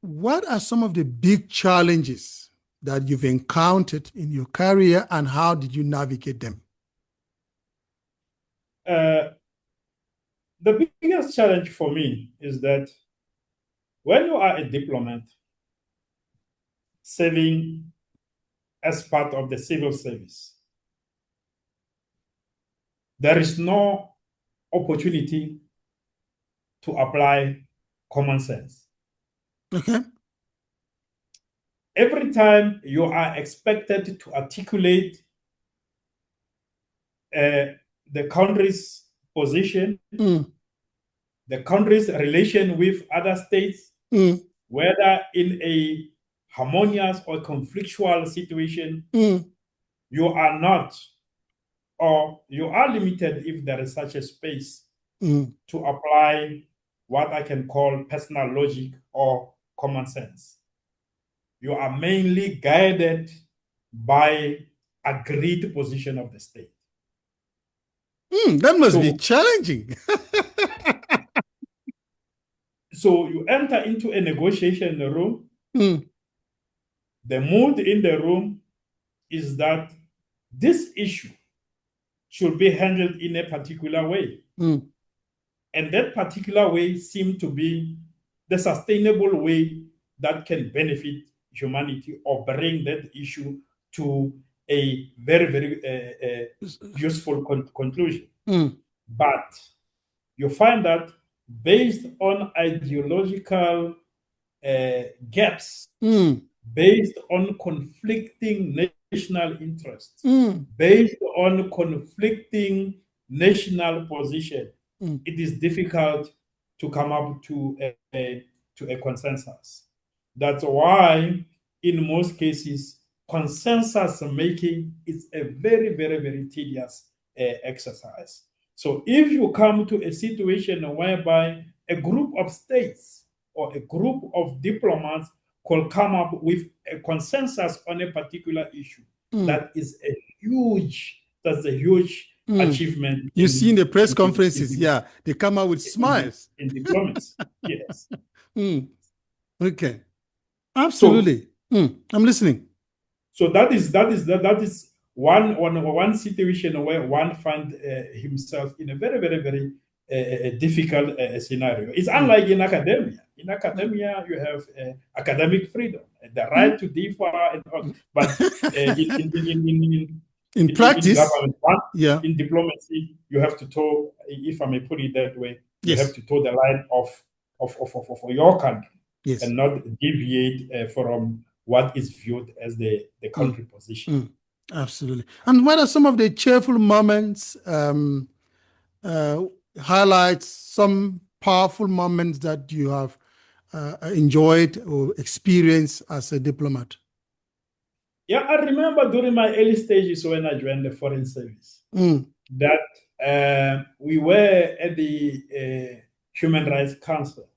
what are some of the big challenges that you've encountered in your career, and how did you navigate them? The biggest challenge for me is that when you are a diplomat serving as part of the civil service, there is no opportunity to apply common sense. Okay. Every time you are expected to articulate the country's position, the country's relation with other states, whether in a harmonious or conflictual situation, you are not, or you are limited if there is such a space to apply what I can call personal logic or common sense. You are mainly guided by agreed position of the state. That must be challenging. So you enter into a negotiation room. The mood in the room is that this issue should be handled in a particular way. And that particular way seemed to be the sustainable way that can benefit humanity or bring that issue to a very, very useful conclusion. But you find that based on ideological gaps, based on conflicting national interests, based on conflicting national position, it is difficult to come up to a consensus. That's why, in most cases, consensus making is a very, very, very tedious exercise. So if you come to a situation whereby a group of states or a group of diplomats could come up with a consensus on a particular issue, that is a huge achievement. You see in the press conferences, they come out with smiles. In diplomacy, yes. Okay, absolutely. So, I'm listening. So that is one situation where one finds himself in a very, very, very difficult scenario. It's unlike in academia. In academia, you have academic freedom, the right to differ, and all. But in practice, in diplomacy, you have to toe, if I may put it that way, you have to toe the line of your country, and not deviate from what is viewed as the country position. Absolutely. And what are some of the cheerful moments, highlights some powerful moments that you have enjoyed or experienced as a diplomat? Yeah, I remember during my early stages when I joined the Foreign Service that we were at the Human Rights Council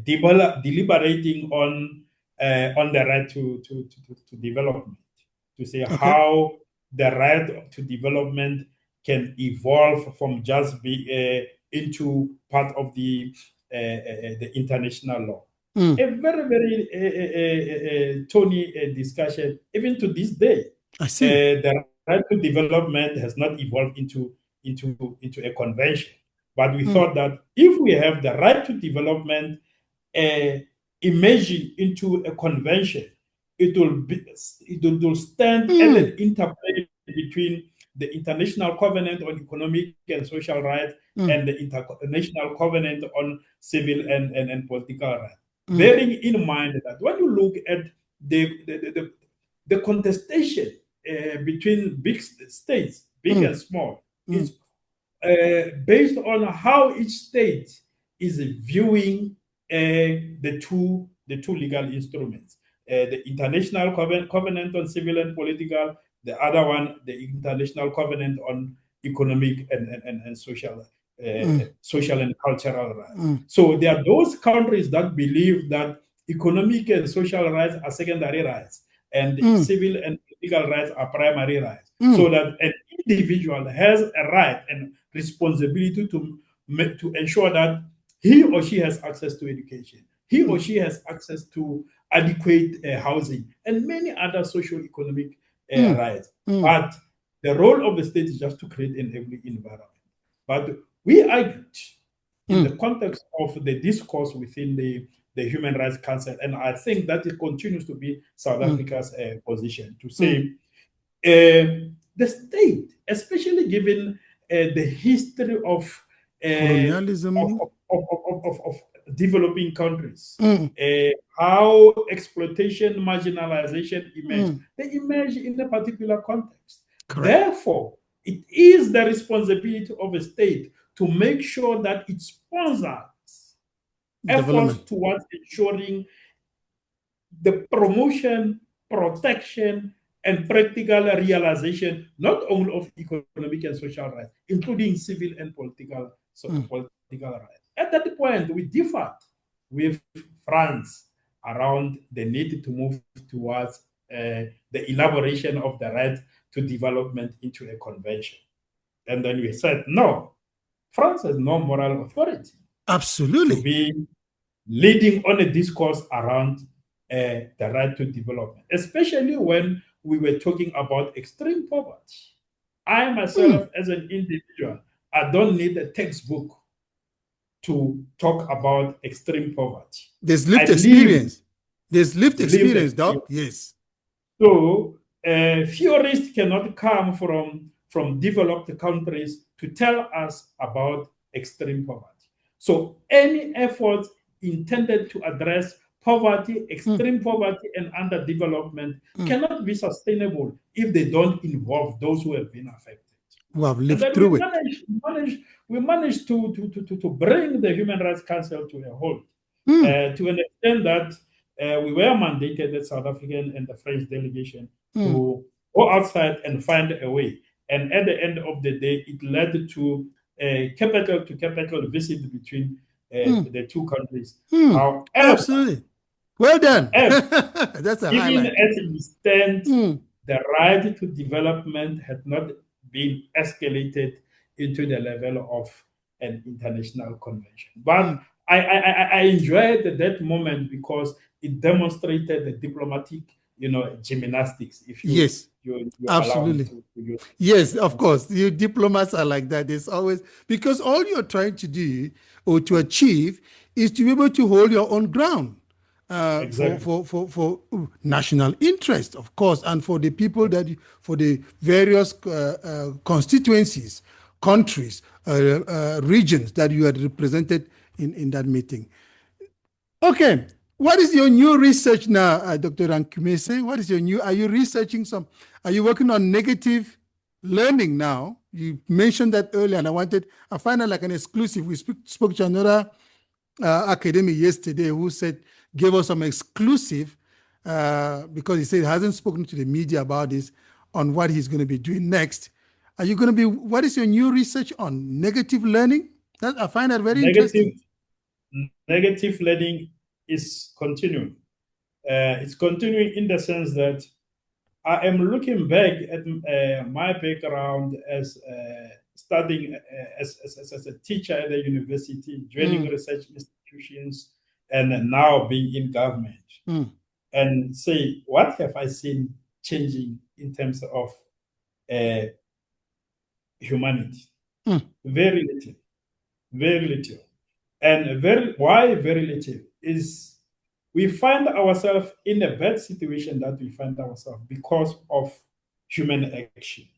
deliberating on the right to development, to say how the right to development can evolve from just be into part of the international law. A very, very thorny discussion, even to this day. I see. The right to development has not evolved into a convention. But we thought that if we have the right to development emerging into a convention, it will stand as an interplay between the International Covenant on Economic and Social Rights and the International Covenant on Civil and Political Rights. Bearing in mind that when you look at the contestation between big states, big and small, it's based on how each state is viewing the two legal instruments, the International Covenant on Civil and Political, the other one, the International Covenant on Economic and Social, social and cultural rights. So there are those countries that believe that economic and social rights are secondary rights, and civil and political rights are primary rights. So that an individual has a right and responsibility to ensure that he or she has access to education, he or she has access to adequate housing, and many other socio-economic rights. But the role of the state is just to create an enabling environment. But we argued in the context of the discourse within the Human Rights Council, and I think that it continues to be South Africa's position, to say the state, especially given the history of colonialism, of developing countries, how exploitation, marginalization emerge. They emerge in a particular context. Correct. Therefore, it is the responsibility of a state to make sure that it sponsors efforts towards ensuring the promotion, protection, and practical realization, not only of economic and social rights, including civil and political rights. At that point, we differed with France around the need to move towards the elaboration of the right to development into a convention. And then we said, no, France has no moral authority Absolutely to be leading on a discourse around the right to development, especially when we were talking about extreme poverty. I myself, as an individual, I don't need a textbook to talk about extreme poverty. There's lived experience. There's lived experience, Doc. Yes. So theorists cannot come from developed countries to tell us about extreme poverty. So any effort intended to address poverty, extreme poverty, and underdevelopment cannot be sustainable if they don't involve those who have been affected. Who have lived through it. We managed to bring the Human Rights Council to a halt to an extent that we were mandated, the South African and the French delegation, to go outside and find a way. And at the end of the day, it led to a capital visit between the two countries. However, absolutely. Well done. That's a even highlight. as it stands, the right to development had not been escalated into the level of an international convention. But I enjoyed that moment because it demonstrated the diplomatic, gymnastics. If you, yes, you absolutely. Allow me to yes, of course. You diplomats are like that. It's always because all you're trying to do or to achieve is to be able to hold your own ground. exactly. For national interest, of course, and for the people for the various constituencies, countries, regions that you had represented in that meeting. Okay, what is your new research now, Dr. Rankhumise? What is your new? Are you researching are you working on negative learning now? You mentioned that earlier, and I find it like an exclusive. We spoke to another academic yesterday who gave us some exclusive because he said he hasn't spoken to the media about this on what he's going to be doing next. Are you going to be? What is your new research on negative learning? I find that very interesting. Negative learning is continuing. It's continuing in the sense that I am looking back at my background as studying as a teacher at the university, joining research institutions, and now being in government, and say, what have I seen changing in terms of humanity? Very little, very little. And why very little is we find ourselves in a bad situation that we find ourselves because of human action.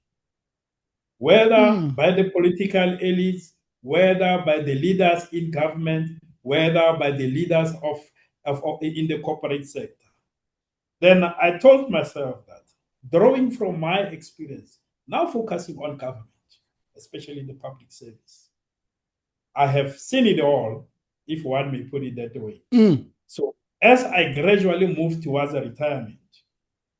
Whether by the political elites, whether by the leaders in government, whether by the leaders in the corporate sector. Then I told myself that, drawing from my experience, now focusing on government, especially the public service, I have seen it all, if one may put it that way. So as I gradually move towards a retirement,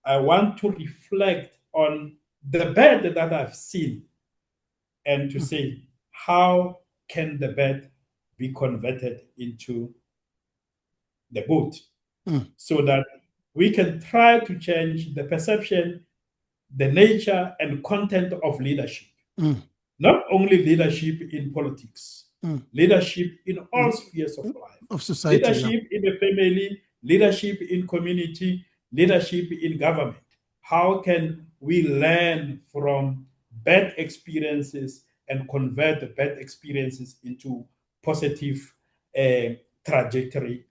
I want to reflect on the bad that I've seen and to say, how can the bad be converted into the good? So that we can try to change the perception, the nature and content of leadership. Not only leadership in politics, leadership in all spheres of life. Of society. Leadership in the family, leadership in community, leadership in government. How can we learn from bad experiences and convert the bad experiences into positive trajectory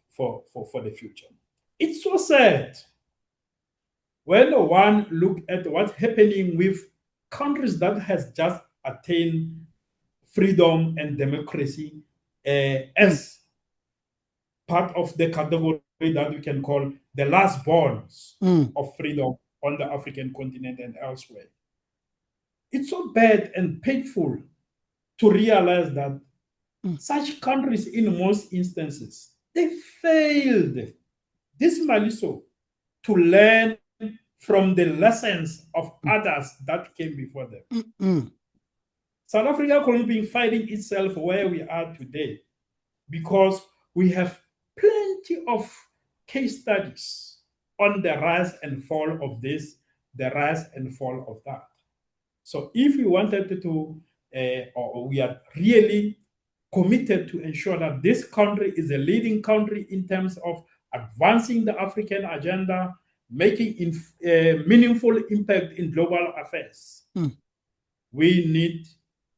for the future? It's so sad when one look at what's happening with countries that has just attained freedom and democracy as part of the category that we can call the last bonds of freedom on the African continent and elsewhere. It's so bad and painful to realize that such countries, in most instances, they failed dismally so to learn from the lessons of others that came before them. South Africa couldn't be finding itself where we are today because we have plenty of case studies on the rise and fall of this, the rise and fall of that. So if we wanted to, or we are really committed to ensure that this country is a leading country in terms of advancing the African agenda, making meaningful impact in global affairs, we need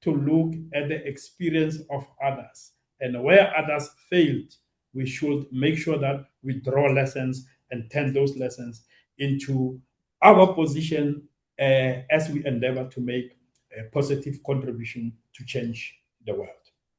to look at the experience of others. And where others failed, we should make sure that we draw lessons and turn those lessons into our position as we endeavor to make a positive contribution to change the world.